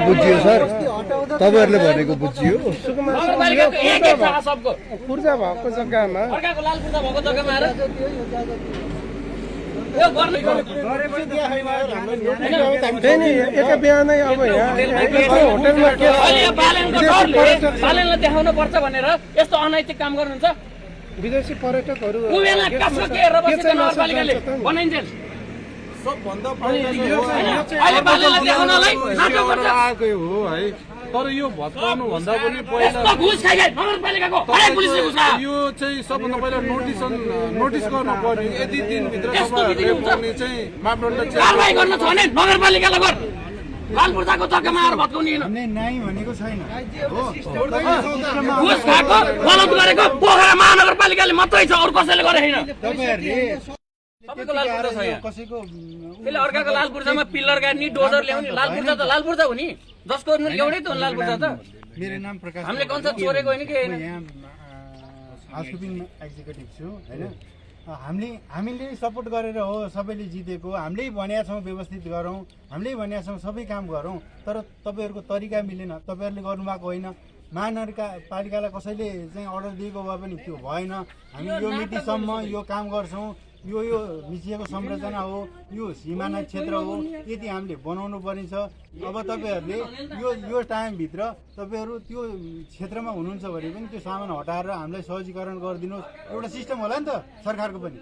बुझियो सर, तपाईहरुले भनेको बुझियो। पूर्जा भएको जग्गामा अर्काको लाल पूर्जा भएको जग्गामा आएर यो गर्ने त्यही नि एका बिहानै अब यहाँ होटलमा के बालनलाई देखाउन पर्छ भनेर यस्तो अनैतिक काम गर्नुहुन्छ। विदेशी पर्यटकहरू कुबेला कसको के हेरेर बसेको नगरपालिकाले बनाइन्छन्। सबभन्दा अहिले बालनलाई देखाउनलाई नाटक गर्छ। आएकै हो है, तर यो भत्काउनु भन्दा पनि पहिला यस्तो घुस खाइए नगरपालिकाको हरेक पुलिसले घुस खायो। यो चाहिँ सबभन्दा पहिला नोटिस गर्नु पर्यो। यदि दिनभित्र तपाईँहरूले चाहिँ मापदण्ड कारबाही गर्न छ भने नगरपालिकालाई गर। लाल पूर्जाको जग्गामा आएर भत्काउने होइन। नाइ भनेको छैन घुस खाएको गलत गरेको पोखरा महानगरपालिकाले मात्रै छ, अरू कसैले गरे छैन। सबैको लाल पूर्जा छ यहाँ। कसैको त्यसले अर्काको लाल पूर्जामा पिल्लर गाड्ने डोजर ल्याउने। लाल पूर्जा त लाल पूर्जा हो नि, जसको एउटै त हो लाल पूर्जा त। मेरो नाम प्रकाश, हामीले कन्सेप्ट चोरेको होइन कि होइन। यहाँ हाउसकिपिङ एक्जिक्युटिभ छु हैन। हामीले सपोर्ट गरेर हो सबैले जितेको। हामीले भनेका छौँ व्यवस्थित गरौँ, हामीले भनेका छौँ सबै काम गरौँ, तर तपाईँहरूको तरिका मिलेन। तपाईँहरूले गर्नुभएको होइन। महानगरपालिकालाई कसैले चाहिँ अर्डर दिएको भए पनि त्यो भएन। हामी यो मितिसम्म यो काम गर्छौँ। यो मिसिएको संरचना हो, यो सिमाना क्षेत्र हो, यदि हामीले बनाउनु पर्ने छ। अब तपाईँहरूले यो टाइमभित्र तपाईँहरू त्यो क्षेत्रमा हुनुहुन्छ भने पनि त्यो सामान हटाएर हामीलाई सहजीकरण गरिदिनुहोस्। एउटा सिस्टम होला नि त सरकारको पनि।